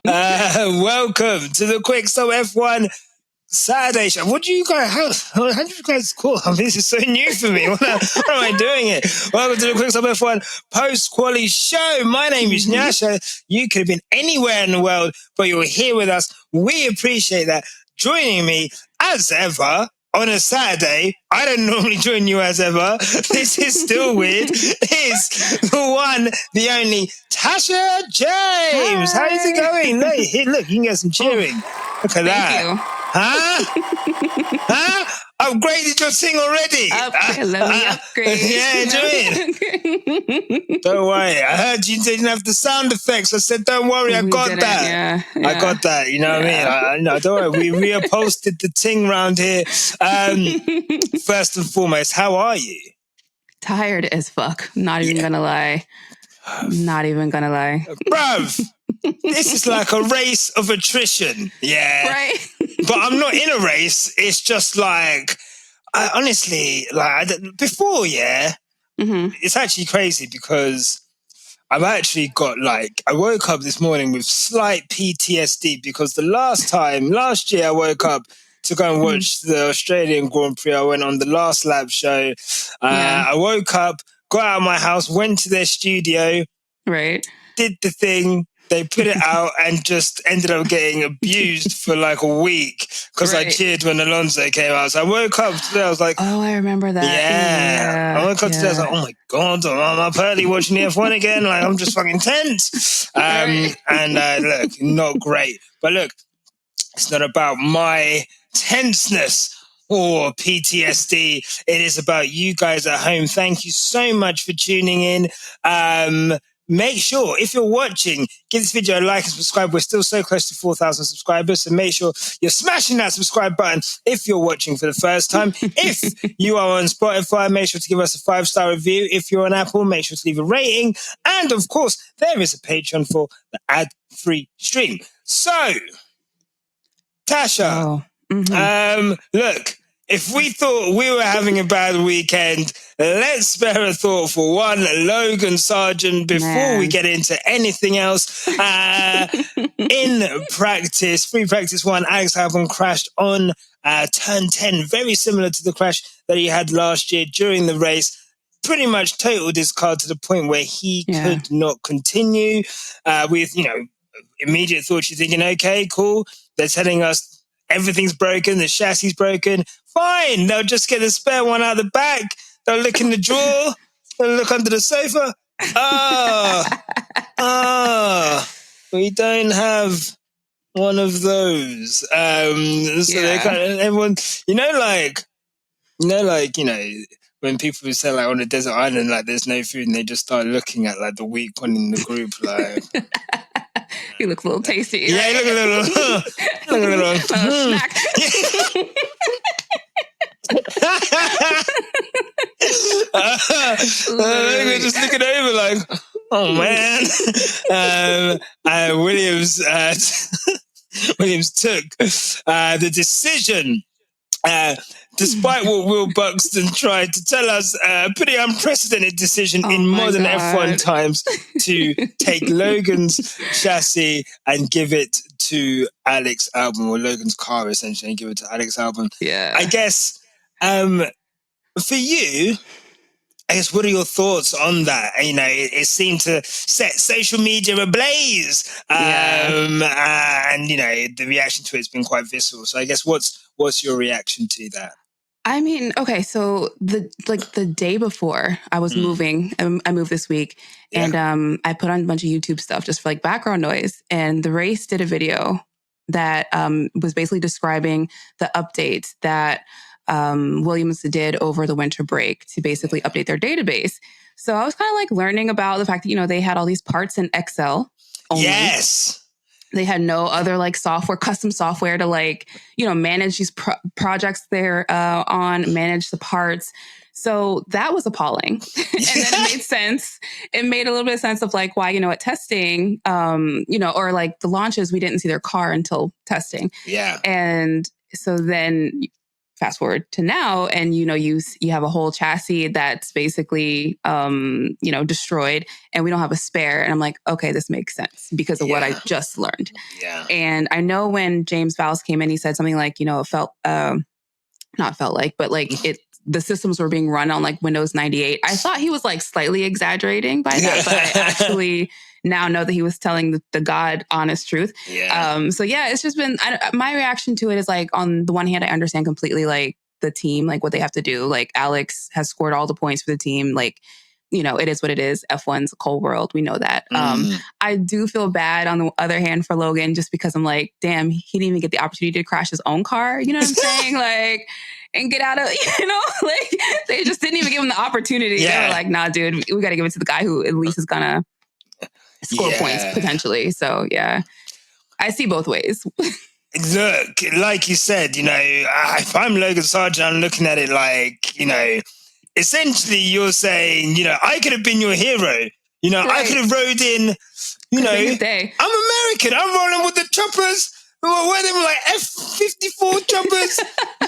Welcome to the Quick Stop F1 Saturday show. What do you guys, how do you guys call it? This is so new for me. What am I doing it? Welcome to the Quick Stop F1 post-quali show. My name is Nyasha. You could have been anywhere in the world, but you're here with us. We appreciate that. Joining me, as ever, on a Saturday, I don't normally join you as ever. This is still weird. Is the one, the only Tasha James. Hi. How's it going? Look, you can get some cheering. Look at that. Thank you. Huh? Upgraded your thing already. Let me upgrade. Yeah, do it. Don't worry. I heard you didn't have the sound effects. I said, don't worry, I got that. Yeah. I got that. You know what I mean? No, don't worry. We reupholstered the ting round here. First and foremost, how are you? Tired as fuck. Not even gonna lie. Bruv, this is like a race of attrition. Yeah. Right. But I'm not in a race. It's just like, honestly, before, it's actually crazy because I've actually got I woke up this morning with slight PTSD because last year I woke up to go and watch the Australian Grand Prix. I went on the last lap show. I woke up, got out of my house, went to their studio, right, did the thing. They put it out and just ended up getting abused for like a week because I cheered when Alonso came out. So I woke up today, I was like, oh, I remember that. Yeah. I woke up today, I was like, oh my God, I'm up early watching the F1 again. Like, I'm just fucking tense. And look, not great. But look, it's not about my tenseness or PTSD. It is about you guys at home. Thank you so much for tuning in. Make sure, if you're watching, give this video a like and subscribe. We're still so close to 4,000 subscribers, so make sure you're smashing that subscribe button if you're watching for the first time. If you are on Spotify, make sure to give us a 5-star review. If you're on Apple, make sure to leave a rating. And, of course, there is a Patreon for the ad-free stream. So, Tasha, look, if we thought we were having a bad weekend, let's spare a thought for one Logan Sergeant before we get into anything else. In practice, free practice one, Alex Albon crashed on turn 10, very similar to the crash that he had last year during the race. Pretty much totaled his car to the point where he could not continue. With, immediate thoughts, you're thinking, okay, cool. They're telling us everything's broken, the chassis broken. Fine, they'll just get the spare one out of the back. They'll look in the drawer. They'll look under the sofa. We don't have one of those. So they everyone, when people say like on a desert island, like there's no food, and they just start looking at like the weak one in the group, like. He looks a little tasty. Yeah, right? Look a little snack. We're just looking over like, oh man. Williams took the decision. Despite what Will Buxton tried to tell us, a pretty unprecedented decision in modern F1 times to take Logan's chassis and give it to Alex Albon, or Logan's car essentially, and give it to Alex Albon. Yeah. I guess for you, what are your thoughts on that? It seemed to set social media ablaze, and the reaction to it's been quite visceral. So I guess what's your reaction to that? I mean, okay, so the day before I was moving, I moved this week, and I put on a bunch of YouTube stuff just for like background noise. And the race did a video that was basically describing the updates that Williams did over the winter break to basically update their database. So I was kind of like learning about the fact that, they had all these parts in Excel only. Yes. They had no other like custom software to manage these projects they're on, manage the parts. So that was appalling. And then it made sense. It made a little bit of sense of like why, at testing, or like the launches, we didn't see their car until testing. Yeah. And so then fast forward to now, and you have a whole chassis that's basically destroyed, and we don't have a spare. And I'm like, okay, this makes sense because of what I just learned. Yeah. And I know when James Vowles came in, he said something like, it felt not felt like, but like the systems were being run on like Windows 98. I thought he was like slightly exaggerating by that, but I actually now know that he was telling the God honest truth. Yeah. So yeah, it's just been, my reaction to it is like, on the one hand, I understand completely like the team, like what they have to do. Like Alex has scored all the points for the team. Like, it is what it is. F1's a cold world. We know that. I do feel bad on the other hand for Logan, just because I'm like, damn, he didn't even get the opportunity to crash his own car. You know what I'm saying? Like, and get out of, like they just didn't even give him the opportunity. Yeah. They were like, nah, dude, we got to give it to the guy who at least is going to score points potentially. So yeah, I see both ways. Look, like you said, if I'm Logan Sergeant, I'm looking at it like, essentially you're saying, I could have been your hero. I could have rode in, I'm American. I'm rolling with the choppers. We're them like F-54 choppers.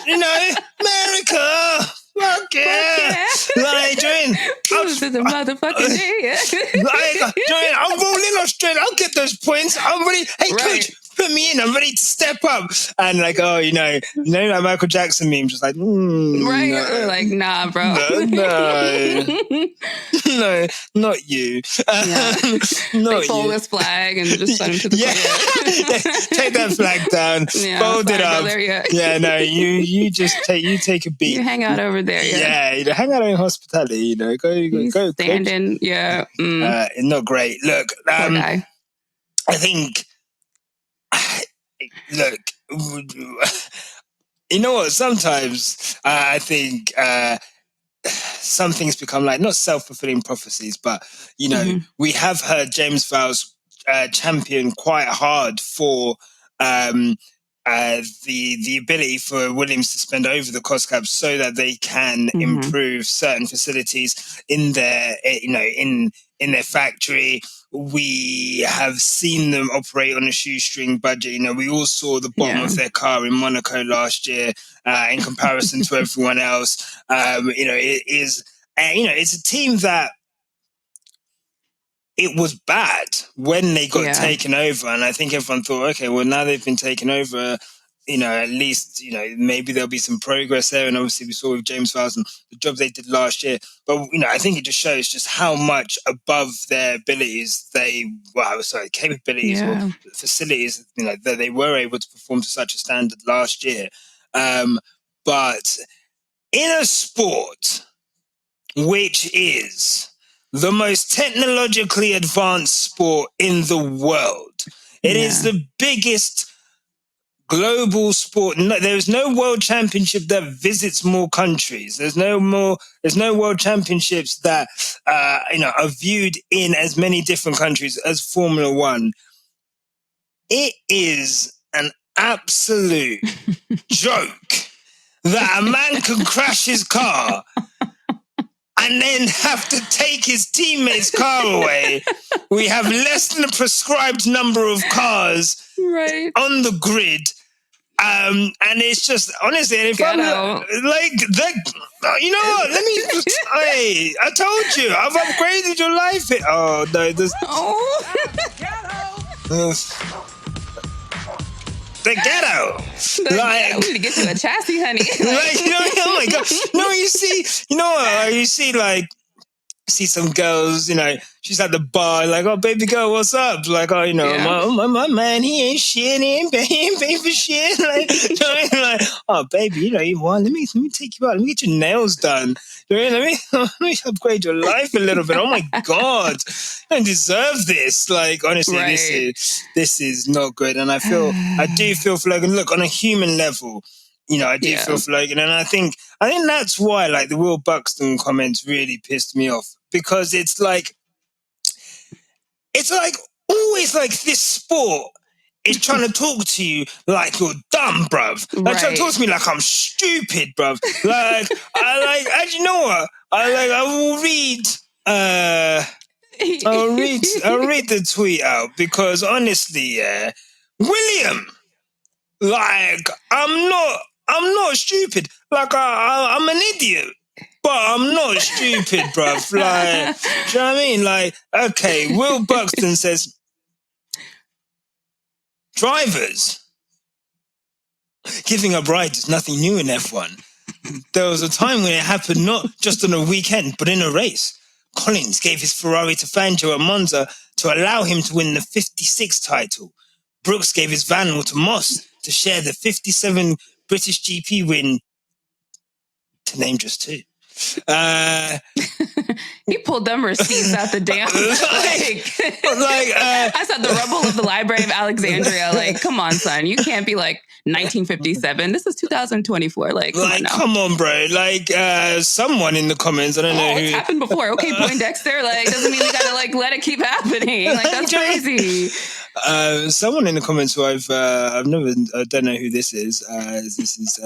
America. Fuck yeah. Like, this is a motherfucking day. I'm rolling Australia. I'll get those points. I'm ready. Hey, coach, put me in. I'm ready to step up. And like, like Michael Jackson meme, just like, right? No. Like, nah, bro. No, not you. They fold this flag and just send him to the Take that flag down. Fold it up. There, no, you just take a beat. You hang out over there. Yeah, hang out in hospitality. Go standing. Yeah, not great. Look, poor guy. I think. Look, you know what? Sometimes I think some things become like not self-fulfilling prophecies, but we have heard James Vowles champion quite hard for the ability for Williams to spend over the cost cap so that they can improve certain facilities in their in their factory. We have seen them operate on a shoestring budget. We all saw the bottom of their car in Monaco last year in comparison to everyone else. It is, it's a team that it was bad when they got taken over. And I think everyone thought, okay, well, now they've been taken over, at least, maybe there'll be some progress there. And obviously we saw with James Vowles and the job they did last year. But, I think it just shows just how much above their abilities capabilities or facilities, that they were able to perform to such a standard last year. But in a sport which is the most technologically advanced sport in the world, it is the biggest global sport. No, there is no world championship that visits more countries. There's no world championships that are viewed in as many different countries as Formula One. It is an absolute joke that a man can crash his car and then have to take his teammate's car away. We have less than a prescribed number of cars on the grid. And it's just, honestly, if I'm like, you know what, let me just, hey, I told you, I've upgraded your life. Oh, no, there's... The ghetto. We need to get you a chassis, honey. Oh my God. No, you see, like, see some girls, she's at the bar, like, oh, baby girl, what's up? Like, oh, my man, he ain't shit, he ain't paying for shit. Like, oh, baby, you want, let me take you out, let me get your nails done. Let me upgrade your life a little bit. Oh my God, I don't deserve this. Like, honestly, this is not good. And I do feel for Logan. Look, on a human level, I do feel for Logan. And I think that's why, like, the Will Buxton comments really pissed me off, because it's like always like this sport is trying to talk to you like you're dumb, bruv. Like, trying to talk to me like I'm stupid, bruv. Like, actually, you know what? I'll read the tweet out, because honestly, William, like, I'm not I'm not stupid. Like, I'm an idiot. But I'm not stupid, bruv. Like, do you know what I mean? Like, okay, Will Buxton says, drivers giving up rides is nothing new in F1. There was a time when it happened not just on a weekend, but in a race. Collins gave his Ferrari to Fangio at Monza to allow him to win the 56 title. Brooks gave his Vanwall to Moss to share the 57 British GP win, to name just two. He pulled them receipts out the damn. I said the rubble of the Library of Alexandria. Like, come on, son, you can't be like 1957. This is 2024. Like, come on, bro. Like, someone in the comments, I don't know who. It's happened before. Okay, Poindexter. Like, doesn't mean we gotta like let it keep happening. Like, that's crazy. Someone in the comments who I don't know who this is. This is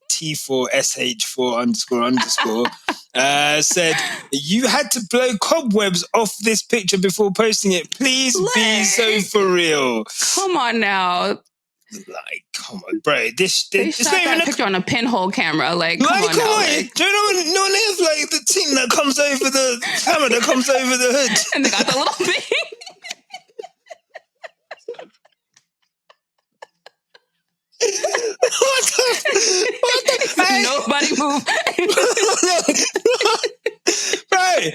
T4SH4__ said, you had to blow cobwebs off this picture before posting it. Please be so for real. Come on now. Like, come on, bro. This they shot that picture on a pinhole camera. Like, come on. Now, do you know no one has like the thing that comes over the camera that comes over the hood, and they got the little thing. Nobody move. Right.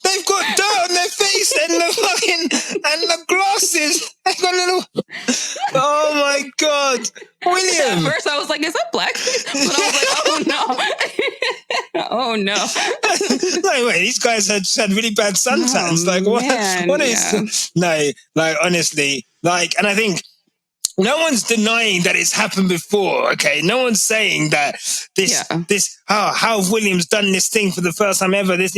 They've got dirt on their face and the glasses. They got little. Oh my God, William. At first I was like, is that blackface? But I was like, oh no. Like, wait, these guys had really bad suntans. What is no, like, honestly, like, and I think no one's denying that it's happened before, okay? No one's saying that how Williams done this thing for the first time ever. This,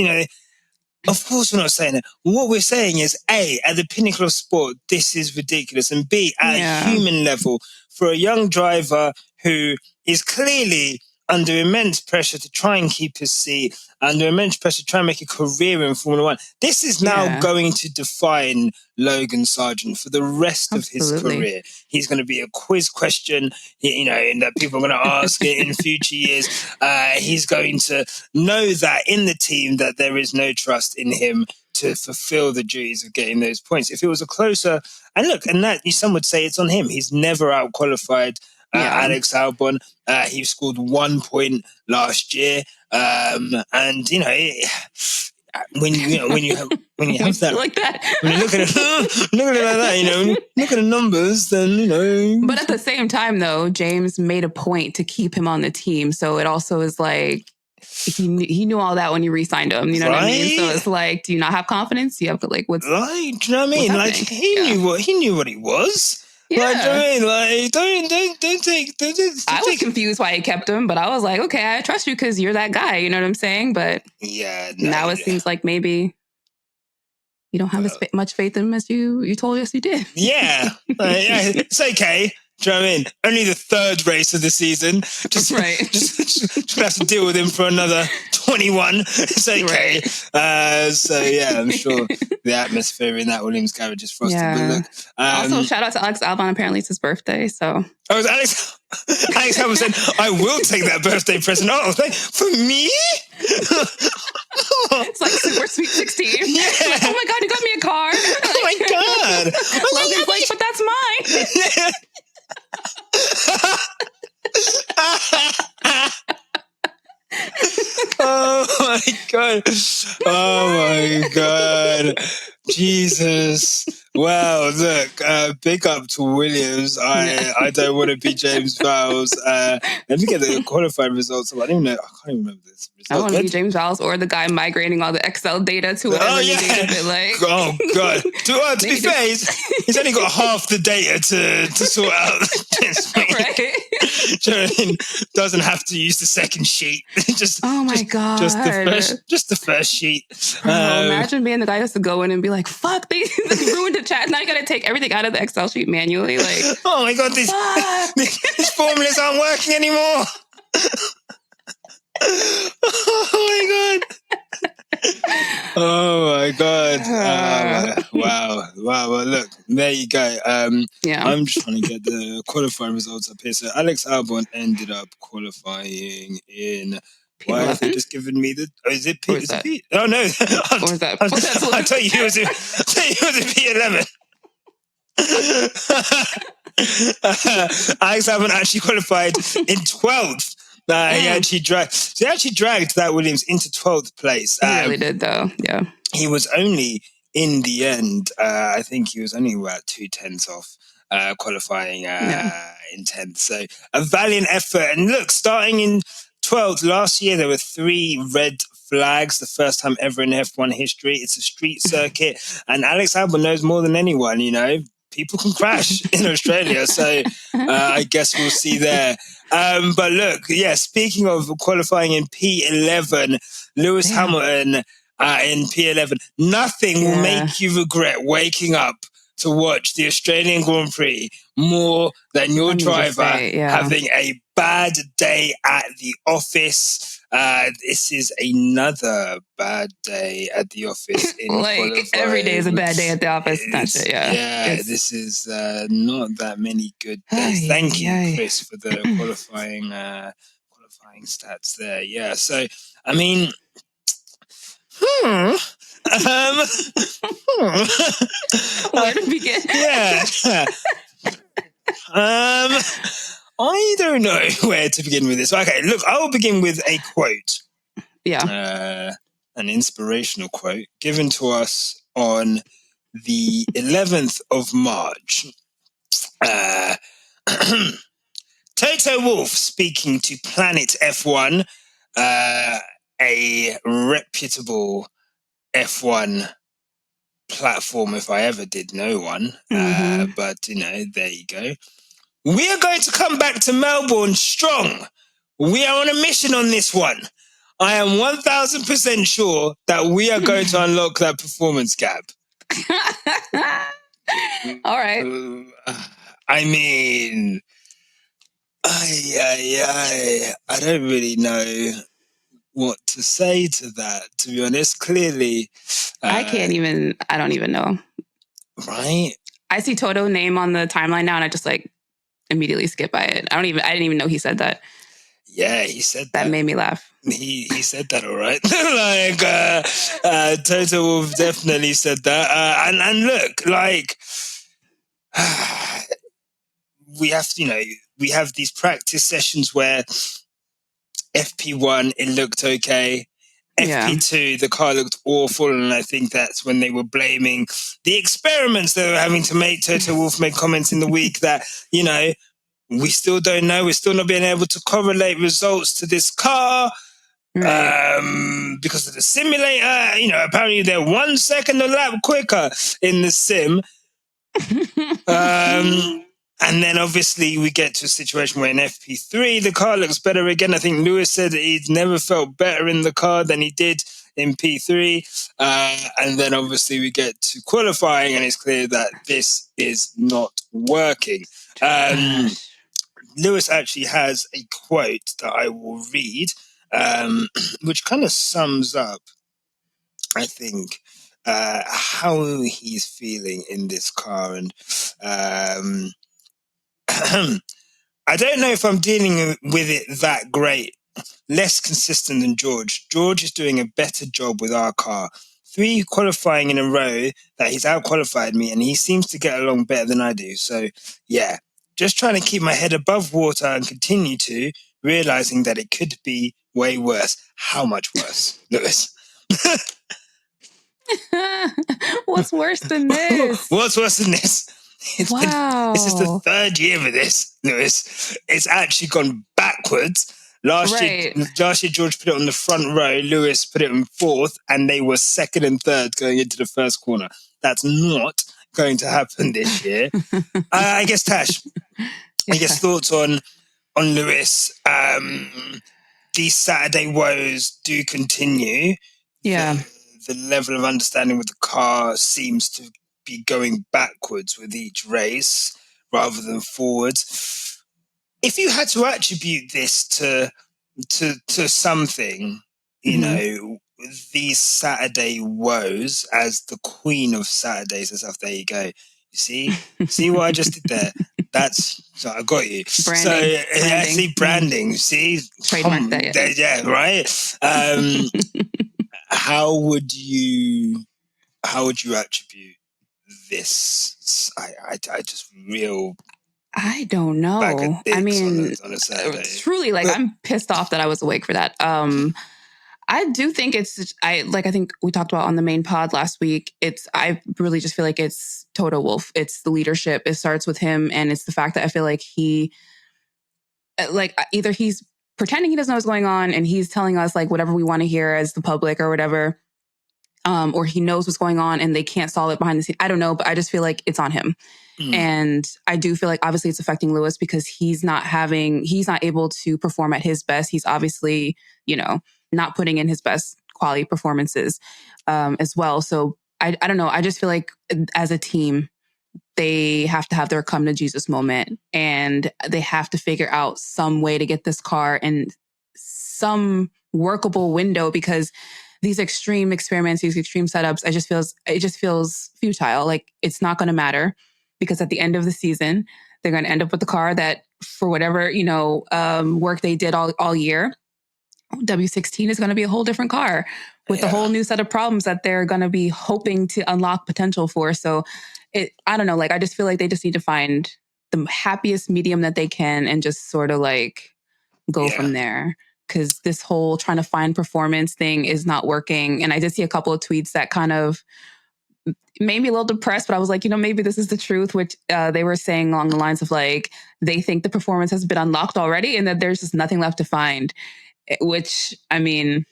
of course we're not saying that. What we're saying is, A, at the pinnacle of sport, this is ridiculous. And B, at a human level, for a young driver who is clearly under immense pressure to try and keep his seat, under immense pressure to try and make a career in Formula One, this is now going to define Logan Sergeant for the rest of his career. He's going to be a quiz question, and that people are going to ask in future years. He's going to know that in the team that there is no trust in him to fulfill the duties of getting those points. If it was a closer, and that some would say it's on him. He's never out-qualified Alex Albon. He scored 1 point last year. And when you have that like that, when you look at it like that, look at the numbers, then But at the same time, though, James made a point to keep him on the team, so it also is like he knew all that when you re-signed him. You know what I mean? So it's like, do you not have confidence? You have to what's right? Do you know what I mean? Like he knew what he was. Yeah. Like, I mean, don't take. I was confused why he kept him, but I was like, okay, I trust you because you're that guy. You know what I'm saying? But now it seems like maybe you don't have as much faith in him as you told us you did. Yeah, it's okay. Do you know what I mean? Only the third race of the season. Just gonna have to deal with him for another 21. It's okay. Right. I'm sure the atmosphere in that Williams garage is frosted. Yeah. Also, shout out to Alex Albon. Apparently, it's his birthday. So. Oh, Alex Albon said, "I will take that birthday present." Oh, for me? It's like Super Sweet 16. Yeah. Like, oh my God, you got me a car. Oh my God. Logan's like, but that's mine. Oh my God. Jesus. Wow, look, big up to Williams. I don't want to be James Vowles. Let me get the qualifying results. I can't even remember this result. I want to be James Vowles or the guy migrating all the Excel data to whatever you needed it. Like. Oh God. To be fair, he's only got half the data to sort out this week. Right. Doesn't have to use the second sheet. Oh my God. Just the first sheet. Bro, imagine being the guy who has to go in and be like, fuck, they ruined the chat. Now you got to take everything out of the Excel sheet manually. Like, oh my God, these formulas aren't working anymore. Oh my God. Oh my God. Wow. Well, look, there you go. I'm just trying to get the qualifying results up here. So Alex Albon ended up qualifying in P11? Why have they just given me the? Oh, is it P? Is it P? Oh no! Or is that? I'll tell you, it was in P11. Alex Albon actually qualified in 12th. He actually dragged that Williams into 12th place. He really did, though. Yeah. He was only in the end. I think he was only about 2/10 off qualifying in 10th. So a valiant effort. And look, starting in 12th last year, there were 3 red flags, the first time ever in F1 history. It's a street circuit, and Alex Albon knows more than anyone. You know, people can crash in Australia, so I guess we'll see there. But look, speaking of qualifying in P11, Lewis Hamilton in P11. Nothing will make you regret waking up to watch the Australian Grand Prix more than your driver having a bad day at the office. This is another bad day at the office in qualifying. Every day is a bad day at the office. This is not that many good days. Thank you, Chris, for the qualifying stats there. Yeah, so I mean. Where to begin? I don't know where to begin with this. Okay, look, I will begin with a quote. An inspirational quote given to us on the 11th of March. Toto Wolff speaking to Planet F1, a reputable F1 platform if I ever did know one. But, you know, there you go. We are going to come back to Melbourne strong. We are on a mission on this one. I am 1,000% sure that we are going to unlock that performance gap. All right. I mean, I don't really know what to say to that, to be honest. Clearly, I don't even know. Right? I see Toto name on the timeline now, and I just immediately skip by it. I didn't even know he said that. Yeah, he said that. That made me laugh. He said that, all right. Toto Wolff definitely said that. And look, we have these practice sessions where FP1, it looked okay. FP2, the car looked awful, and I think that's when they were blaming the experiments they were having to make. Toto Wolff made comments in the week that, you know, we still don't know. We're still not being able to correlate results to this car because of the simulator. You know, apparently they're 1 second a lap quicker in the sim. And then obviously we get to a situation where in FP3, the car looks better again. I think Lewis said that he'd never felt better in the car than he did in P3. And then obviously we get to qualifying and it's clear that this is not working. Lewis actually has a quote that I will read, which kind of sums up, I think, how he's feeling in this car. And I don't know if I'm dealing with it that great. Less consistent than George. George is doing a better job with our car. 3 qualifying in a row that he's out-qualified me, and he seems to get along better than I do. So, yeah, just trying to keep my head above water and continue to, realizing that it could be way worse. How much worse, Lewis? What's worse than this? What's worse than this? Wow. This is the 3rd year of this, Lewis. It's actually gone backwards. Last year, George put it on the front row. Lewis put it on 4th, and they were 2nd and 3rd going into the first corner. That's not going to happen this year. I guess, Tash, I guess thoughts on Lewis. These Saturday woes do continue. Yeah. The level of understanding with the car seems to be going backwards with each race rather than forwards. If you had to attribute this to something, you know, these Saturday woes as the queen of Saturdays and stuff. There you go. You see what I just did there? So I got you. Branding. I see branding. See, Trademark that. Yeah, right. How would you attribute this? I just real. I don't know. I mean, on a Saturday. Truly, like, I'm pissed off that I was awake for that. I do think I think we talked about on the main pod last week. I really just feel like it's Toto Wolff. It's the leadership. It starts with him. And it's the fact that I feel like either he's pretending he doesn't know what's going on and he's telling us like whatever we want to hear as the public or whatever. Or he knows what's going on and they can't solve it behind the scenes. I don't know, but I just feel like it's on him. And I do feel like obviously it's affecting Lewis because he's not able to perform at his best. He's obviously, not putting in his best quality performances as well. So I don't know. I just feel like as a team, they have to have their come to Jesus moment and they have to figure out some way to get this car in some workable window because these extreme experiments, these extreme setups, it just feels futile. Like it's not going to matter because at the end of the season, they're going to end up with the car that for whatever, work they did all year, W16 is going to be a whole different car with a whole new set of problems that they're going to be hoping to unlock potential for. So I don't know, like, I just feel like they just need to find the happiest medium that they can and just sort of like go from there. Because this whole trying to find performance thing is not working. And I did see a couple of tweets that kind of made me a little depressed, but I was like, maybe this is the truth, which they were saying along the lines of like, they think the performance has been unlocked already and that there's just nothing left to find. Which, I mean,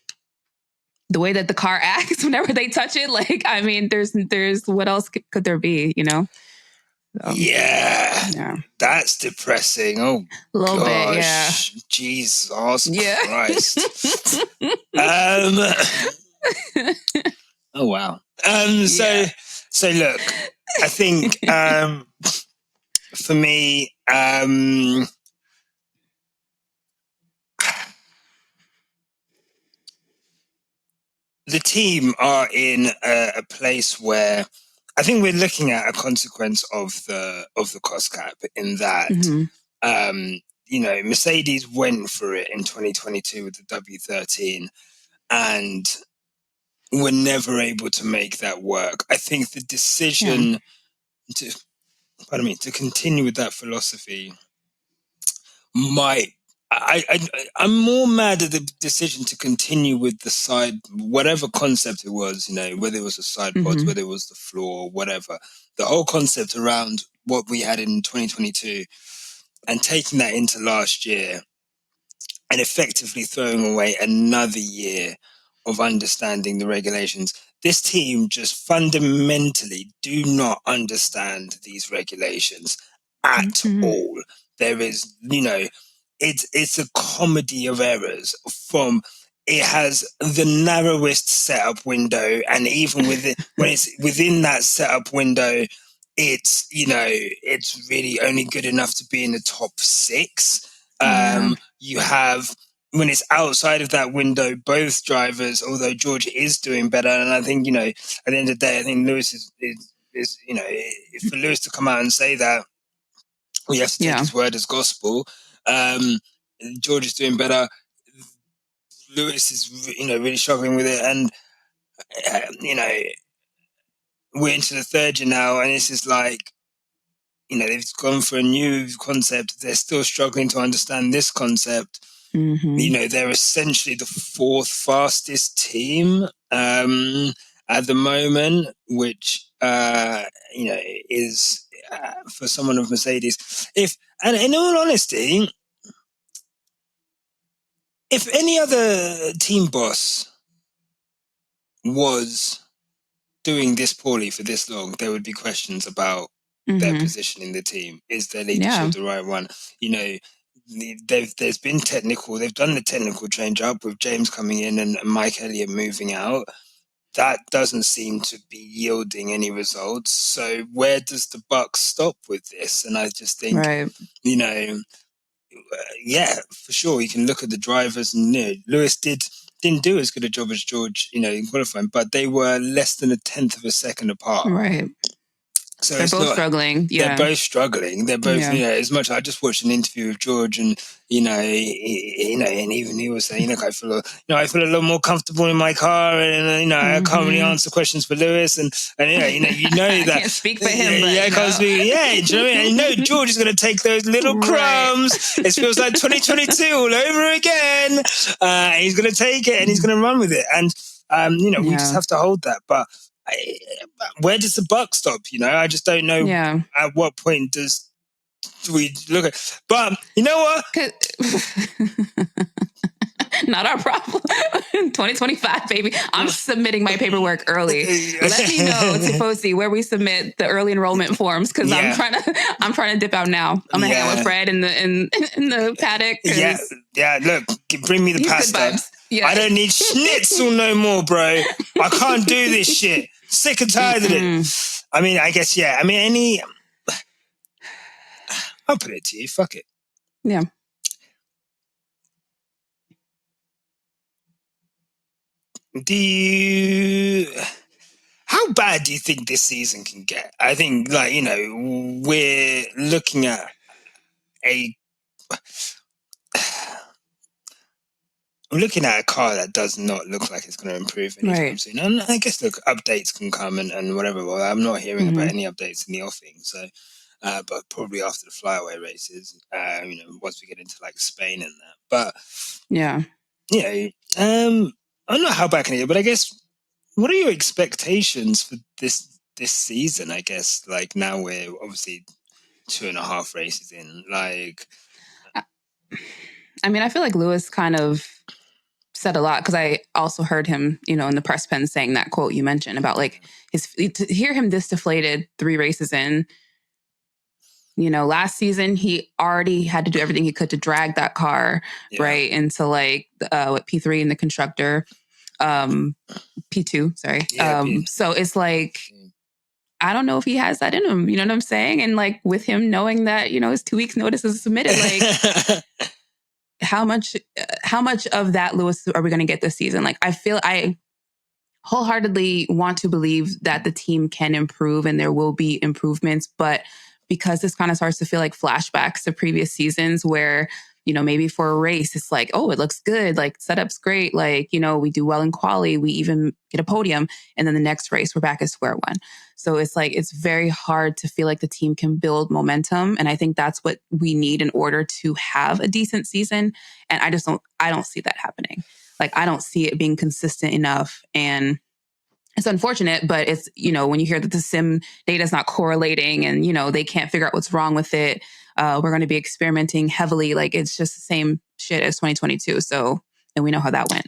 the way that the car acts whenever they touch it, like, I mean, there's what else could there be, So, yeah, that's depressing. Oh, a little bit, yeah. Jesus Christ. Oh wow. So look, I think for me, the team are in a place where I think we're looking at a consequence of the cost cap in that, Mercedes went for it in 2022 with the W13 and were never able to make that work. I think the decision to continue with that philosophy I'm more mad at the decision to continue with the side, whatever concept it was, whether it was the side pods, whether it was the floor, whatever. The whole concept around what we had in 2022 and taking that into last year and effectively throwing away another year of understanding the regulations. This team just fundamentally do not understand these regulations at all. There is, it's a comedy of errors it has the narrowest setup window. And even when it's within that setup window, it's, it's really only good enough to be in the top 6. You have, when it's outside of that window, both drivers, although George is doing better. And I think, at the end of the day, I think Lewis is for Lewis to come out and say that, we have to take his word as gospel. George is doing better. Lewis is, really struggling with it. And, we're into the third year now, and it's just like, they've gone for a new concept. They're still struggling to understand this concept. They're essentially the 4th fastest team at the moment, which, is for someone of Mercedes. And in all honesty, if any other team boss was doing this poorly for this long, there would be questions about their position in the team. Is their leadership the right one? There's been technical. They've done the technical change up with James coming in and Mike Elliott moving out. That doesn't seem to be yielding any results. So where does the buck stop with this? And I just think, for sure, you can look at the drivers. And Lewis did didn't do as good a job as George, in qualifying, but they were less than 1/10 of a second apart. Right. So they're both struggling. Yeah. They're both struggling. They're both, as much. I just watched an interview with George, and and even he was saying, I feel a lot more comfortable in my car, and I can't really answer questions for Lewis, and that I can't speak for him, but I can't speak. Yeah, do you know what I mean? I know George is going to take those little crumbs. It feels like 2022 all over again. He's going to take it and he's going to run with it, and we just have to hold that, but. Where does the buck stop? I just don't know. At what point do we look at? But you know what? Not our problem. 2025, baby. I'm submitting my paperwork early. Let me know, Tifosi, where we submit the early enrollment forms, because I'm trying to dip out now. I'm gonna hang out with Fred in the paddock. Yeah. Look, bring me the pasta. I don't need schnitzel no more, bro. I can't do this shit. Sick and tired of it. I mean, I guess, I mean, I'll put it to you. Fuck it. Yeah. How bad do you think this season can get? I think, we're looking at I'm looking at a car that does not look like it's going to improve anytime soon. And I guess, look, updates can come and whatever. Well, I'm not hearing about any updates in the offing. So, but probably after the flyaway races, once we get into like Spain and that. But I'm not how bad can it get, but I guess, what are your expectations for this season? I guess, like, now we're obviously 2.5 races in. Like, I mean, I feel like Lewis kind of said a lot, because I also heard him, in the press pen saying that quote you mentioned about like to hear him this deflated 3 races in. Last season he already had to do everything he could to drag that car right into like P3 in the constructor, P2, sorry. So it's like, I don't know if he has that in him. You know what I'm saying? And like with him knowing that, his 2 weeks notice is submitted, like how much of that Lewis are we going to get this season? Like, I wholeheartedly want to believe that the team can improve and there will be improvements, but because this kind of starts to feel like flashbacks to previous seasons where, maybe for a race, it's like, oh, it looks good. Like, setup's great. Like, we do well in quali. We even get a podium. And then the next race, we're back at square one. So it's like, it's very hard to feel like the team can build momentum. And I think that's what we need in order to have a decent season. And I don't see that happening. Like, I don't see it being consistent enough. And it's unfortunate, but it's, when you hear that the sim data is not correlating and, they can't figure out what's wrong with it. We're going to be experimenting heavily. Like, it's just the same shit as 2022. So, and we know how that went.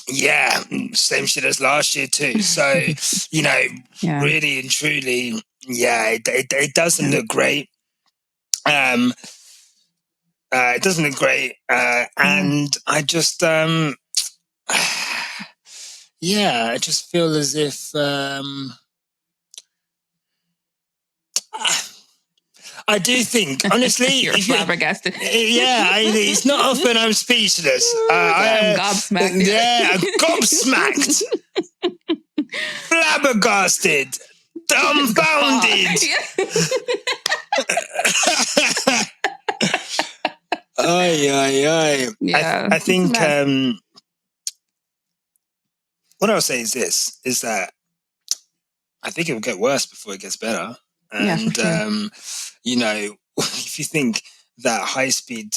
Yeah, same shit as last year too. So, really and truly, it doesn't look great. It doesn't look great. And I just, I just feel as if, I do think, honestly, you're flabbergasted. It's not often I'm speechless. I'm gobsmacked. Yeah, I'm gobsmacked. Flabbergasted. Dumbfounded. Yeah. I think what I'll say is this, is that I think it will get worse before it gets better. And, if you think that high-speed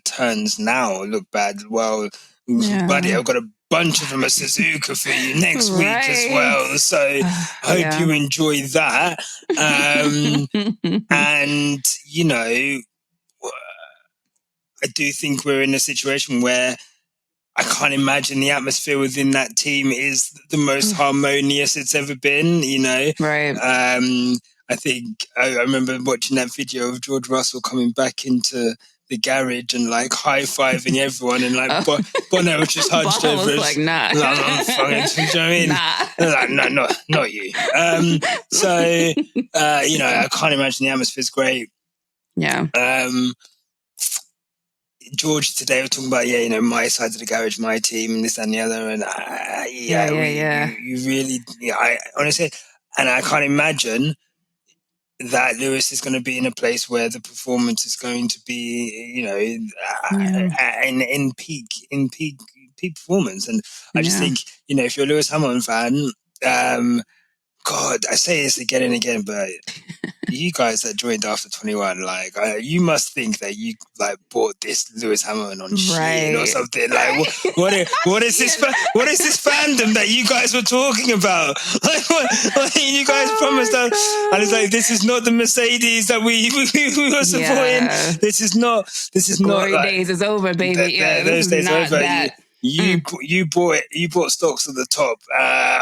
turns now look bad, well, buddy, I've got a bunch of them at Suzuka for you next week as well. So I hope you enjoy that. And, I do think we're in a situation where I can't imagine the atmosphere within that team is the most harmonious it's ever been, Right. I think I remember watching that video of George Russell coming back into the garage and like high-fiving everyone, and like Bono was just hunched Bono over was like, nah. I'm fucking, do you know what I mean? Nah. Like, no, not you. So, I can't imagine the atmosphere's great. Yeah. George today were talking about, my side of the garage, my team, and this and the other, and you really, I honestly, and I can't imagine that Lewis is going to be in a place where the performance is going to be, in peak performance. And I just think, if you're a Lewis Hamilton fan, God, I say this again and again, but you guys that joined after 21, you must think that you bought this Lewis Hamilton on Shein or something. Like, what is this? What is this fandom that you guys were talking about? What you guys promised us? And it's like, this is not the Mercedes that we were supporting. Yeah. This is not. Glory days is over, baby. Those days are over. That. You bought stocks at the top.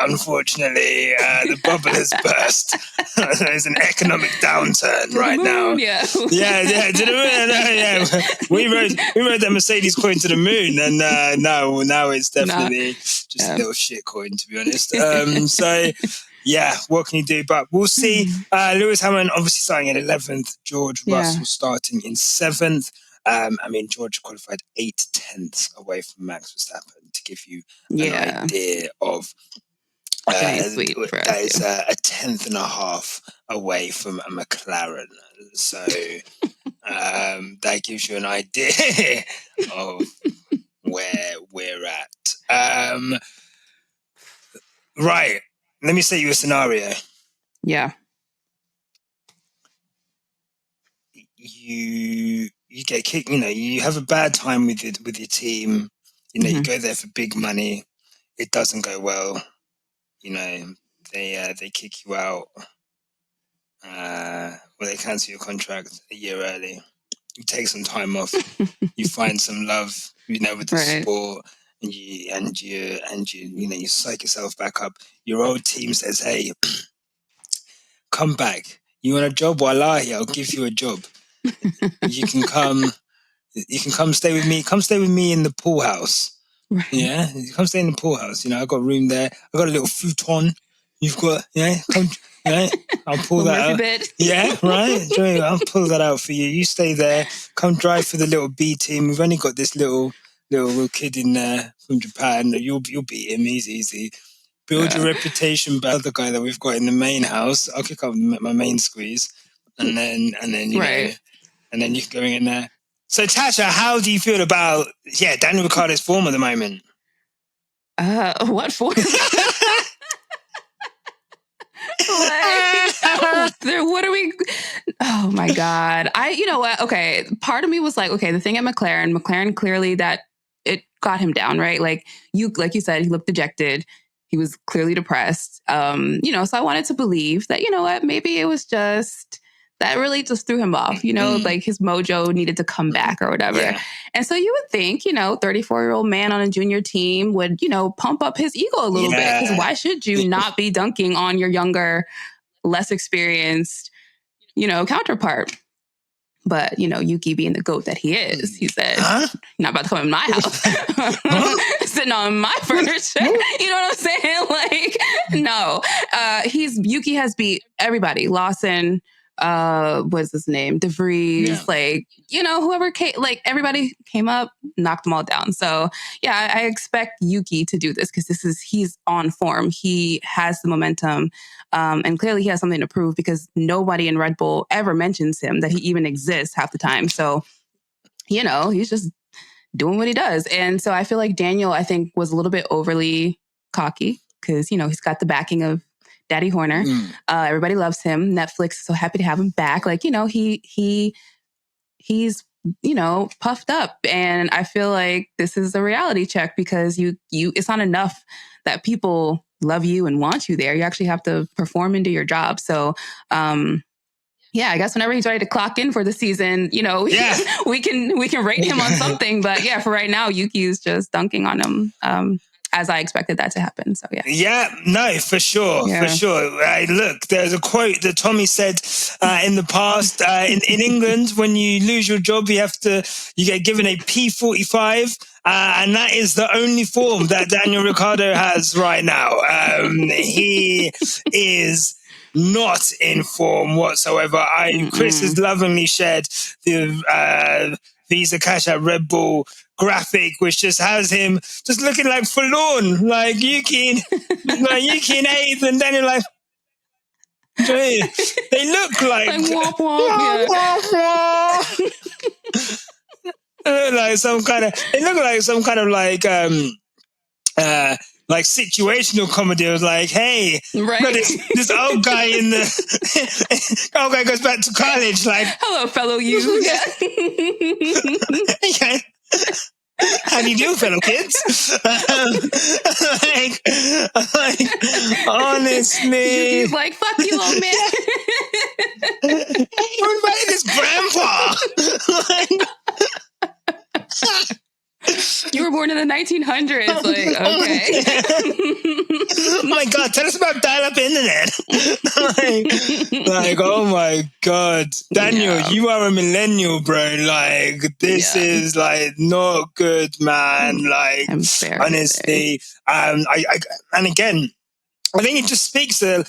Unfortunately, the bubble has burst. There's an economic downturn right now. Yeah, to the moon. Yeah, we rode that Mercedes coin to the moon, and now it's definitely just a little shit coin, to be honest. So. Yeah, what can you do? But we'll see. Lewis Hamilton obviously starting in 11th. George Russell starting in 7th. George qualified 8/10 away from Max Verstappen, to give you an idea of that is a 10.5 away from a McLaren. So that gives you an idea of where we're at. Right. Let me set you a scenario. Yeah. You get kicked. You have a bad time with your team. You go there for big money. It doesn't go well. They kick you out. They cancel your contract a year early. You take some time off. You find some love. With the sport. And you psych yourself back up. Your old team says, "Hey, come back. You want a job? Wallahi, I'll give you a job. You can come stay with me. Come stay with me in the pool house. Right. Yeah, come stay in the pool house. I got a room there. I got a little futon. You've got come. Yeah, I'll pull that out. Bed. Yeah, right. I'll pull that out for you. You stay there. Come drive for the little B team. We've only got this little kid in there from Japan. You'll beat him easy. Build your reputation by the guy that we've got in the main house. I'll kick up my main squeeze, and then you know, and then you can go in there. So Tasha, how do you feel about Daniel Ricciardo's form at the moment? What form? What are we? Oh my God! You know what? Okay, part of me was like, okay, the thing at McLaren clearly that it got him down, right? Like you said, he looked dejected. He was clearly depressed. So I wanted to believe that, you know what, maybe it was just that really just threw him off, like his mojo needed to come back or whatever. Yeah. And so you would think, 34-year-old man on a junior team would, pump up his ego a little bit. Because why should you not be dunking on your younger, less experienced, counterpart? But, Yuki being the GOAT that he is, he said, not about to come in my house, sitting on my furniture. You know what I'm saying? Like, no. Yuki has beat everybody. Lawson, what's his name? DeVries, whoever came, everybody came up, knocked them all down. So, I expect Yuki to do this because he's on form. He has the momentum. And clearly he has something to prove because nobody in Red Bull ever mentions him, that he even exists half the time. So, he's just doing what he does. And so I feel like Daniel, I think, was a little bit overly cocky because, he's got the backing of Daddy Horner. Everybody loves him. Netflix is so happy to have him back. He's puffed up. And I feel like this is a reality check because it's not enough that people love you and want you there. You actually have to perform and do your job. So, I guess whenever he's ready to clock in for the season, we can rate him on something. But for right now, Yuki is just dunking on him. As I expected that to happen. So, yeah. Yeah, no, for sure. For sure. Look, there's a quote that Tommy said in the past. In England, when you lose your job, you get given a P45. And that is the only form that Daniel Ricciardo has right now. He is not in form whatsoever. Chris has lovingly shared the piece of cash at Red Bull graphic, which just has him just looking like forlorn, like Yuki in 8th, and Daniel like. They look like womp womp, like some kind of. It looked like some kind of like situational comedy. It was like, hey, right? This old guy in the old guy goes back to college. Like, hello, fellow you. Yeah. How do you do, fellow kids? Honestly, He's like, fuck you, old man. Everybody, this grandpa. You were born in the 1900s. Like, okay. Oh my God, tell us about dial-up internet. like, oh my God. Daniel, you are a millennial, bro. Like, this is like not good, man. Like, honestly. And again, I think it just speaks to,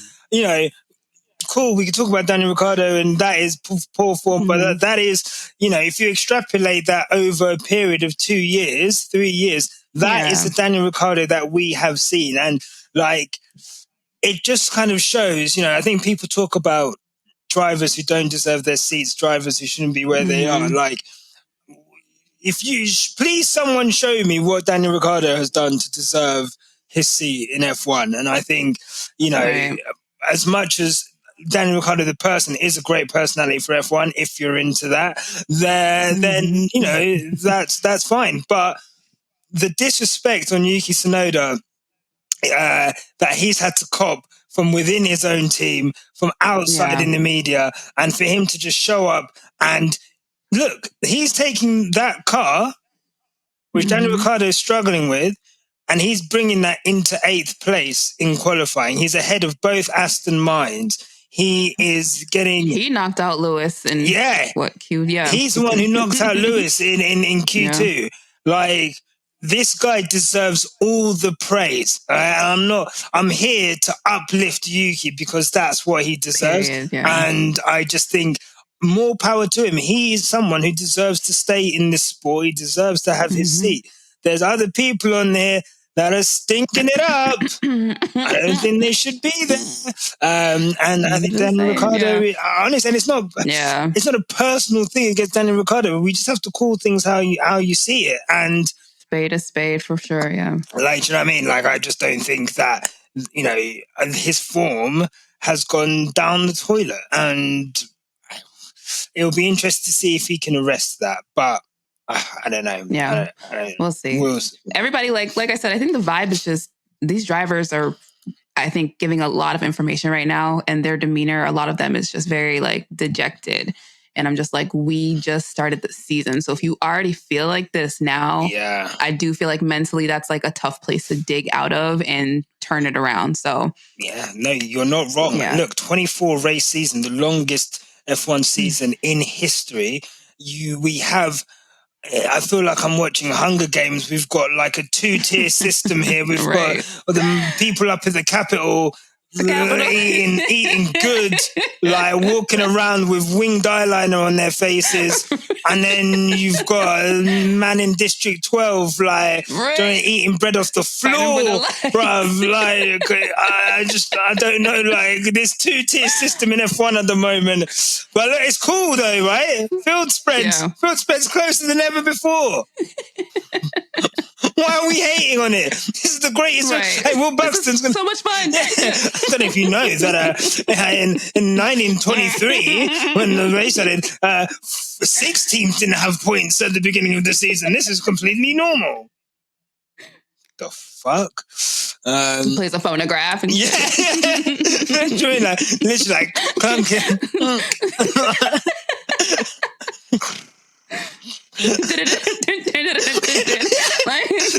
cool, we can talk about Daniel Ricciardo, and that is poor form, but that is, if you extrapolate that over a period of 2 years, 3 years, that is the Daniel Ricciardo that we have seen. And like, it just kind of shows, I think people talk about drivers who don't deserve their seats, drivers who shouldn't be where they are. Like, if you, please someone show me what Daniel Ricciardo has done to deserve his seat in F1. And I think, as much as Daniel Ricciardo, the person, is a great personality for F1. If you're into that, then that's fine. But the disrespect on Yuki Tsunoda that he's had to cop from within his own team, from outside in the media, and for him to just show up and look, he's taking that car, which Daniel Ricciardo is struggling with, and he's bringing that into 8th place in qualifying. He's ahead of both Aston Martins. He is getting. He knocked out Lewis in what Q? Yeah, he's the one who knocked out Lewis in Q2. Yeah. Like, this guy deserves all the praise. I'm here to uplift Yuki because that's what he deserves. And I just think more power to him. He is someone who deserves to stay in this sport. He deserves to have his seat. There's other people on there that are stinking it up. I don't think they should be there. And I think Daniel Ricciardo, honestly, and it's not a personal thing against Daniel Ricciardo. We just have to call things how you see it. And spade a spade for sure, Like, you know what I mean? Like, I just don't think that, his form has gone down the toilet. And it'll be interesting to see if he can arrest that. But I don't know. Yeah, we'll see. Everybody, like I said, I think the vibe is just these drivers are, I think, giving a lot of information right now, and their demeanor, a lot of them is just very like dejected. And I'm just like, we just started the season. So if you already feel like this now, I do feel like mentally that's like a tough place to dig out of and turn it around. So no, you're not wrong. Yeah. Look, 24 race season, the longest F1 season in history. We have. I feel like I'm watching Hunger Games. We've got like a 2-tier system here. We've got the people up at the Capitol eating good, like walking around with winged eyeliner on their faces. And then you've got a man in District 12, like eating bread off the floor, bruv. Like, I don't know, like this 2-tier system in F1 at the moment. But look, it's cool though, right? Field spreads closer than ever before. Why are we hating on it? This is the greatest. Hey, Will Buxton's gonna... so much fun. I don't know if you know that in 1923, when the race started, 6 teams didn't have points at the beginning of the season. This is completely normal. The fuck? He plays a phonograph and literally like clunking.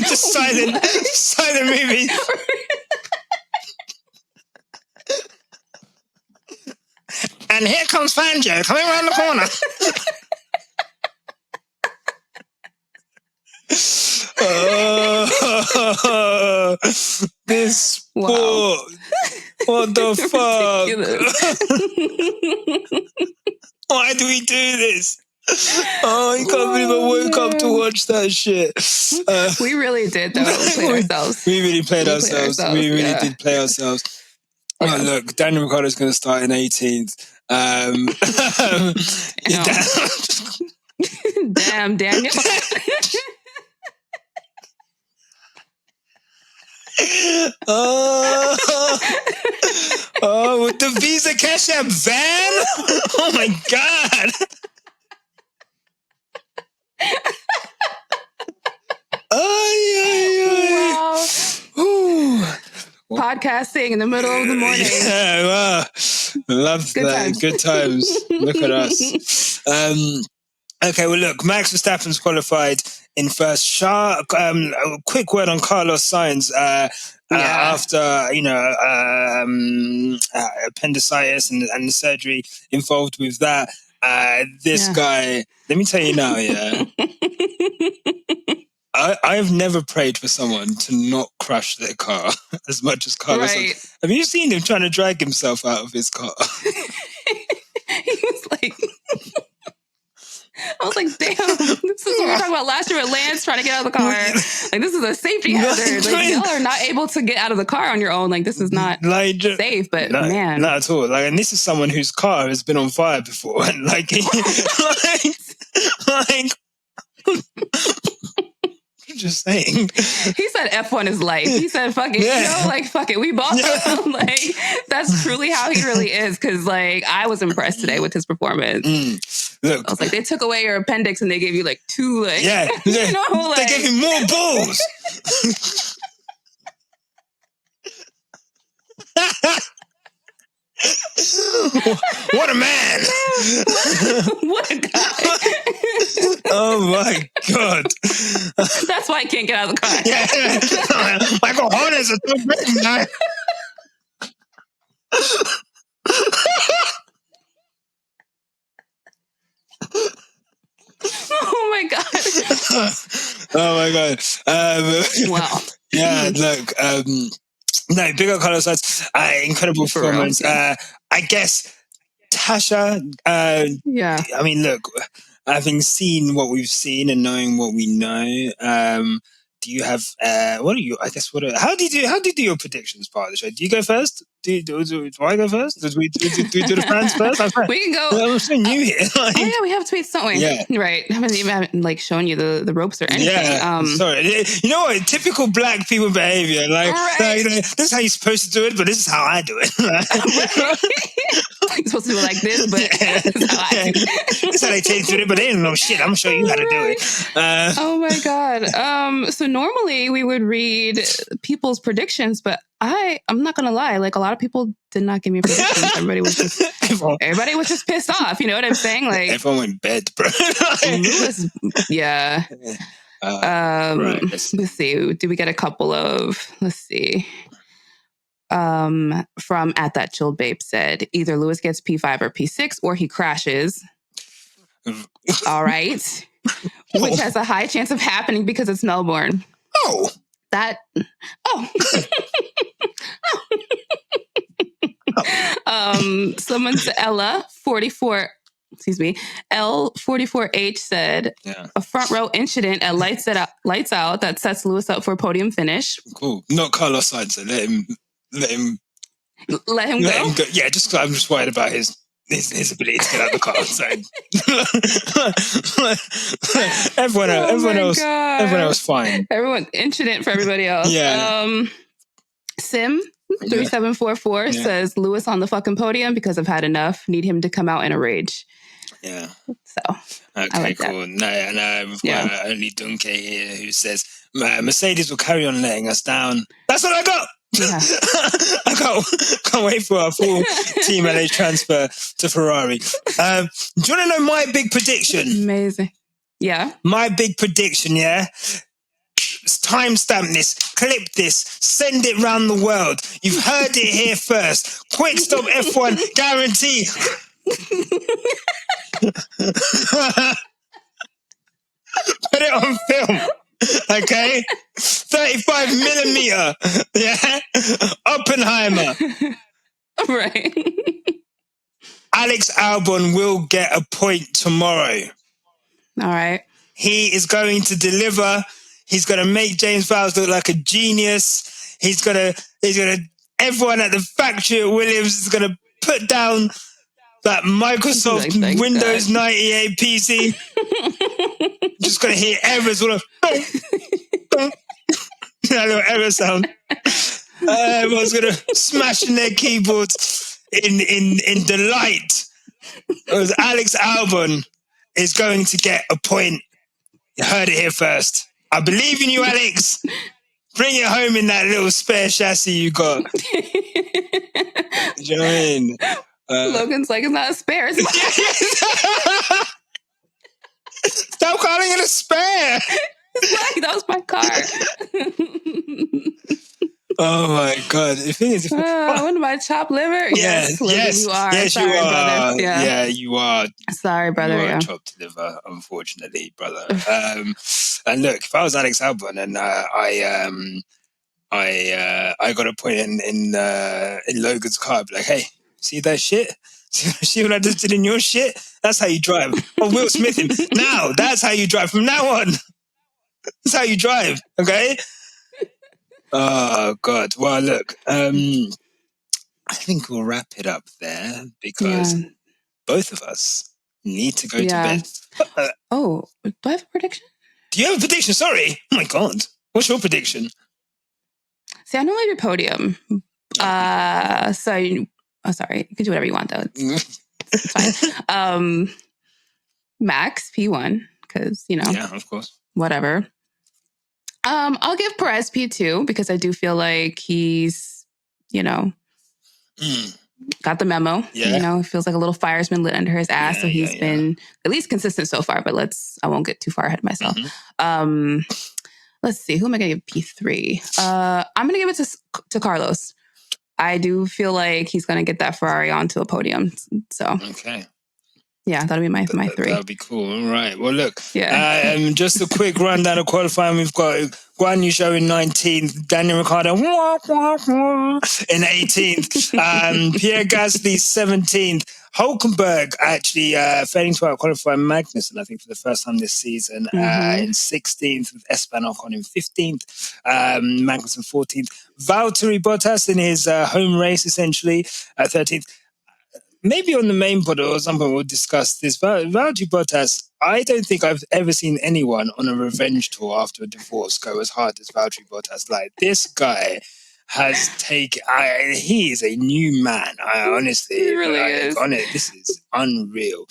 Just silent movie. And here comes Fangio coming around the corner. This sport. What the fuck? Why do we do this? Oh, I can't believe I woke up to watch that shit. We really did, though. We played ourselves. We really played ourselves. We really did play ourselves. Oh, look, Daniel Ricciardo is going to start in 18th. Damn, Daniel. Oh, with the Visa Cash App van? Oh my God. Wow. Podcasting in the middle of the morning. Yeah, wow. Love Good that. times. Good times. Look at us. Okay, well, look, Max Verstappen's qualified in first. A quick word on Carlos Sainz. After, appendicitis and the surgery involved with that, this guy, let me tell you now, I've never prayed for someone to not crush their car as much as Carlos. Right. Have you seen him trying to drag himself out of his car? He was like... I was like, damn, this is what we were talking about last year with Lance trying to get out of the car. Like, this is a safety hazard. Like, y'all are not able to get out of the car on your own. Like, this is not safe, but man. Not at all. Like, and this is someone whose car has been on fire before. And like just saying. He said F1 is life. He said, fuck it. Fuck it. We bought them. Like, that's truly how he really is. Cause like, I was impressed today with his performance. Look, I was like, they took away your appendix and they gave you like 2, like, they gave you more balls. What a man! What a guy! Oh my God! That's why I can't get out of the car. My cojones are so big, man. Oh my God! Oh my God! Wow. Yeah, look. No, big up Carlos Sainz. Incredible performance. I guess Tasha. I mean, look. Having seen what we've seen and knowing what we know, do you have? What are you? I guess how do you do your predictions part of the show? Do you go first? Do I go first? Do we do the fans first? We can go. I'm so new here. We have tweets, don't we? Yeah. Right. I haven't even like shown you the ropes or anything. Yeah. Sorry. You know what? Typical black people behavior. Like, this is how you're supposed to do it, but this is how I do it. You're supposed to do it like this, but this is how I do it. This is how they take to it, but they don't know shit. I'm gonna show you how to do it. Oh my God. So normally we would read people's predictions, but I'm not gonna lie, like a lot of people did not give me predictions. Everybody was just pissed off. You know what I'm saying? Like everyone went bed, bro. Lewis, yeah. Right, let's see. Do we get a couple of? Let's see. From At That Chilled Babe said either Lewis gets P5 or P6 or he crashes. All right. Which has a high chance of happening because it's Melbourne. Oh. Someone said L44H said a front row incident at Lights Out that sets Lewis up for a podium finish. Cool. Not Carlos Sainz. So let him go. Yeah, I'm just worried about his ability to get out of the car. So everyone else fine. Incident for everybody else. Yeah. Sim 3744 says Lewis on the fucking podium because I've had enough. Need him to come out in a rage. Yeah. So okay, like cool. No, we've got only Dunke here who says Mercedes will carry on letting us down. That's what I got. Yeah. I can't wait for our full Team LA transfer to Ferrari. Do you want to know my big prediction? Amazing. Yeah. My big prediction, yeah? Timestamp this, clip this, send it round the world. You've heard it here first. Quick Stop F1 guarantee. Put it on film. Okay? 35 millimeter. Yeah? Oppenheimer. Right. Alex Albon will get a point tomorrow. All right. He is going to deliver. He's going to make James Vowles look like a genius. He's going to, everyone at the factory at Williams is going to put down that Microsoft Like, Windows 98 PC. Just going to hear errors all of that little error sound. Everyone's going to smash in their keyboards in delight. Because Alex Albon is going to get a point. You heard it here first. I believe in you, Alex. Bring it home in that little spare chassis you got. Do you know what I mean? Logan's like, it's not a spare. It's Stop calling it a spare. like, that was my car. Oh my God! The thing is, I wonder my chopped liver. Yes, Logan, you are. Yes, sorry, you are. Brother. Yeah, you are. Sorry, brother. You are chopped liver, unfortunately, brother. And look, if I was Alex Albon and I got a point in Logan's car, I'd be like, hey, see that shit? See what I just did in your shit? That's how you drive. Oh, Will Smith him. Now, that's how you drive. From now on, that's how you drive, okay? Oh, God. Well, look, I think we'll wrap it up there because both of us need to go to bed. Oh, do I have a prediction? Do you have a prediction? Sorry. Oh, my God. What's your prediction? See, I know your podium. Sorry. You can do whatever you want, though. It's fine. Max, P1, because, Yeah, of course. Whatever. I'll give Perez P2 because I do feel like he's, got the memo. Yeah. It feels like a little fire's been lit under his ass. So he's been at least consistent so far, but I won't get too far ahead of myself. Mm-hmm. Let's see. Who am I going to give P3? I'm going to give it to Carlos. I do feel like he's going to get that Ferrari onto a podium. So, okay. Yeah, that'll be my 3. That'll be cool. All right. Well, look. Yeah. Just a quick rundown of qualifying. We've got Guan Yu Zhou in 19th, Daniel Ricciardo in 18th, Pierre Gasly 17th, Hulkenberg actually failing to out-qualify Magnussen, I think, for the first time this season, in 16th, with Esteban Ocon in 15th, Magnussen 14th, Valtteri Bottas in his home race, essentially, 13th. Maybe on the main pod or some point we'll discuss this. Valtteri Bottas, I don't think I've ever seen anyone on a revenge tour after a divorce go as hard as Valtteri Bottas. Like, this guy has taken... he is a new man. Honestly. He really is. This is unreal.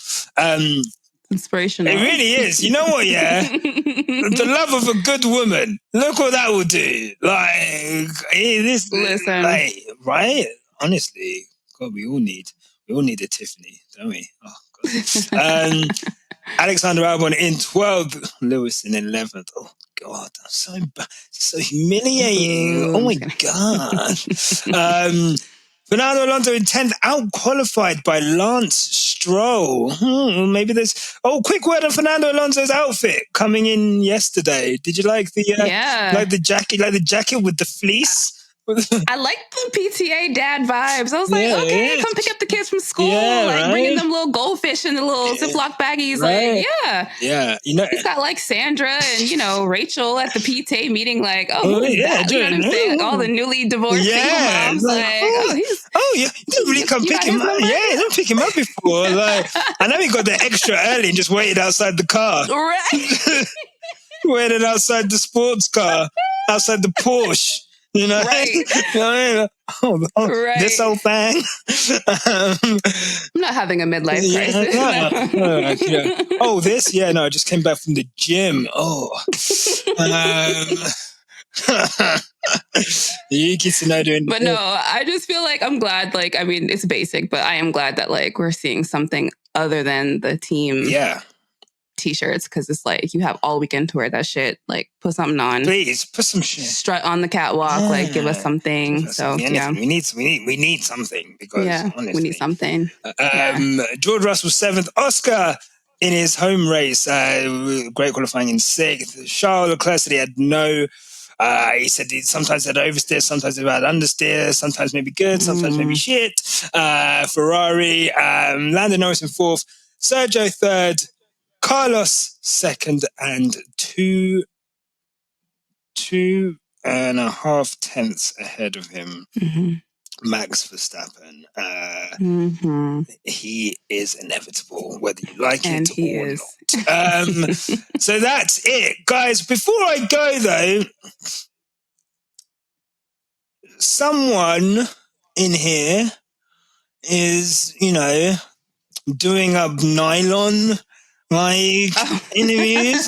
Inspirational. It really is. You know what, yeah? The love of a good woman. Look what that will do. Like, this... Listen. Like, right? Honestly, God, we all need a Tiffany, don't we? Oh, God. Alexander Albon in 12th, Lewis in 11th. Oh, God, that's so humiliating. Oh, my God. Fernando Alonso in 10th, out-qualified by Lance Stroll. Maybe there's... Oh, quick word on Fernando Alonso's outfit coming in yesterday. Did you like the jacket with the fleece? I like the PTA dad vibes. I was like, okay, come pick up the kids from school, bringing them little goldfish in the little Ziploc baggies. Right. Yeah. He's got like Sandra and Rachel at the PTA meeting. Like, who is that? You know what I'm saying? Like, all the newly divorced single moms. You didn't really come pick him up. Yeah, you didn't pick him up before. Like, I know he got there extra early and just waited outside the car. Right. Waited outside the sports car, outside the Porsche. Right. Right. This old thing. I'm not having a midlife crisis. Oh, this? Yeah, no, I just came back from the gym. But no, I just feel like I'm glad, it's basic, but I am glad that we're seeing something other than the team. Yeah. T-shirts, because it's like you have all weekend to wear that shit. Like, put something on. Please put some shit. Strut on the catwalk. Give us something. We need something because honestly, we need something. George Russell 7th, Oscar in his home race, great qualifying in 6th. Charles Leclerc said he had no. He said he sometimes had oversteer, sometimes he had understeer, sometimes maybe good, sometimes maybe shit. Ferrari, Lando Norris in 4th, Sergio 3rd. Carlos second and 2.5 tenths ahead of him. Max Verstappen. He is inevitable, whether you like And it he or is. not. So that's it, guys. Before I go, though, someone in here is, doing up nylon interviews,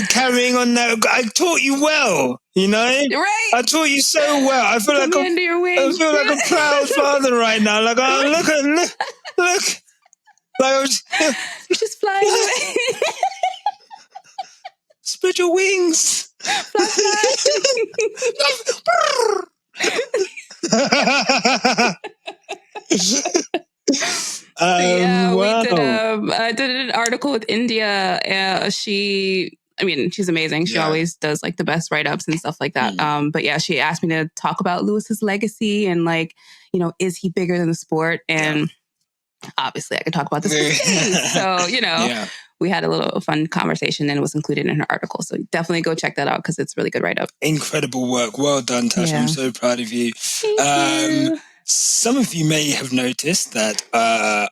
carrying on that. I taught you well, Right. I taught you so well. I feel like under your wing. I feel like a proud father right now. Like, oh, look. Like, You're just flying away. spread your wings. Fly. Wow. We did. I did an article with India. She's amazing. She always does like the best write-ups and stuff like that. But yeah, she asked me to talk about Lewis's legacy and is he bigger than the sport? And obviously I could talk about this for days. So, we had a little fun conversation and it was included in her article. So definitely go check that out because it's a really good write-up. Incredible work. Well done, Tasha. Yeah. I'm so proud of you. Thank you. Some of you may have noticed that the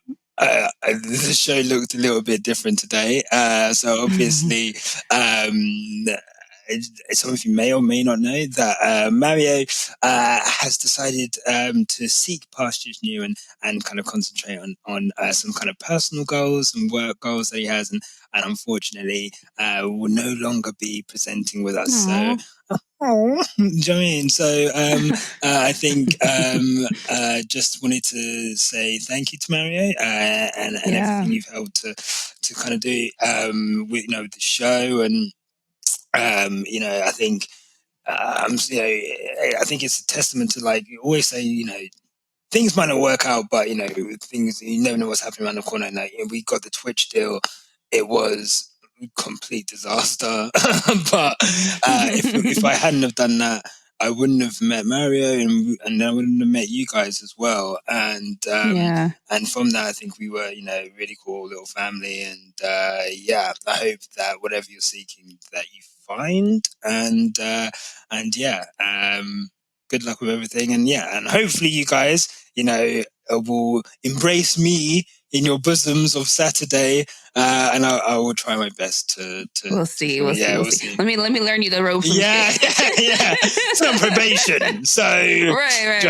show looked a little bit different today. So obviously, some of you may or may not know that Mario has decided to seek pastures new and kind of concentrate on some kind of personal goals and work goals that he has. And unfortunately, will no longer be presenting with us. Aww. So, do you know what I mean? So I think just wanted to say thank you to Mario and everything you've helped to kind of do with the show and I think I think it's a testament to, like you always say, things might not work out, but things, you never know what's happening around the corner. And we got the Twitch deal. It was a complete disaster. But if I hadn't have done that, I wouldn't have met Mario and I wouldn't have met you guys as well. And and from that, I think we were, a really cool little family. And I hope that whatever you're seeking, that you find. And good luck with everything. And hopefully you guys, will embrace me in your bosoms of Saturday. And I will try my best to we'll see. We'll see. Let me learn you the ropes. Yeah. It's on probation, so right.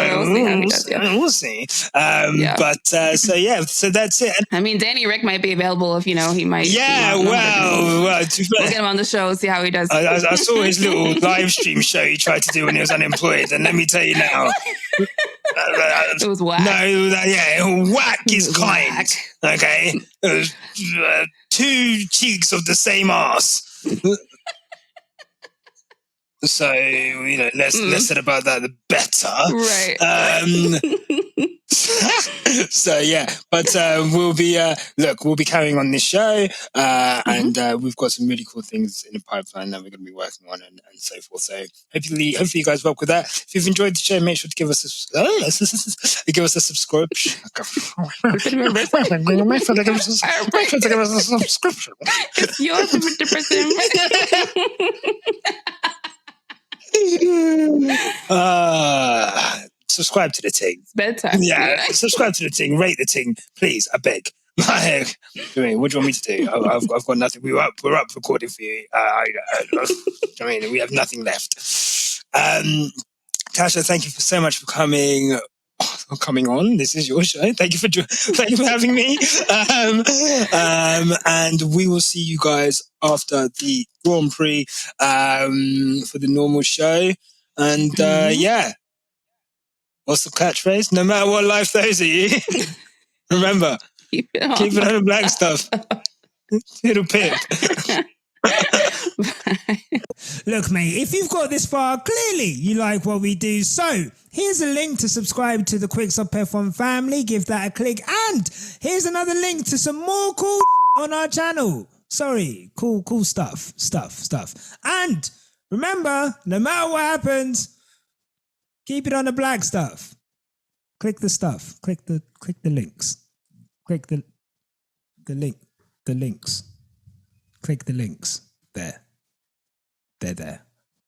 We'll see. But so that's it. I mean, Danny Rick might be available if he might. Yeah, well, we'll get him on the show, see how he does. I saw his little live stream show he tried to do when he was unemployed, and let me tell you now. It was whack. No, whack is kind. Okay, it was, two cheeks of the same ass. So less said about that, the better. Right. So but we'll be carrying on this show, and we've got some really cool things in the pipeline that we're going to be working on and so forth. So hopefully you guys work with that. If you've enjoyed the show, make sure to give us a subscription. Give us a subscription. It's your 50%. Subscribe to the thing. It's bedtime. Yeah, subscribe to the thing. Rate the thing, please. I beg. What do you want me to do? I've got nothing. We're up recording for you. We have nothing left. Tasha, thank you so much for coming on. This is your show. Thank you for having me. And we will see you guys after the Grand Prix for the normal show. And what's the catchphrase? No matter what life throws at you, remember, keep it on the black stuff. It'll pip. Look, mate, if you've got this far, clearly you like what we do. So here's a link to subscribe to the Quick Stop F1 family. Give that a click. And here's another link to some more cool on our channel. Sorry, cool stuff. And remember, no matter what happens, keep it on the black stuff. Click the stuff. Click the links. Click the link. the links. Click the links there. They're there.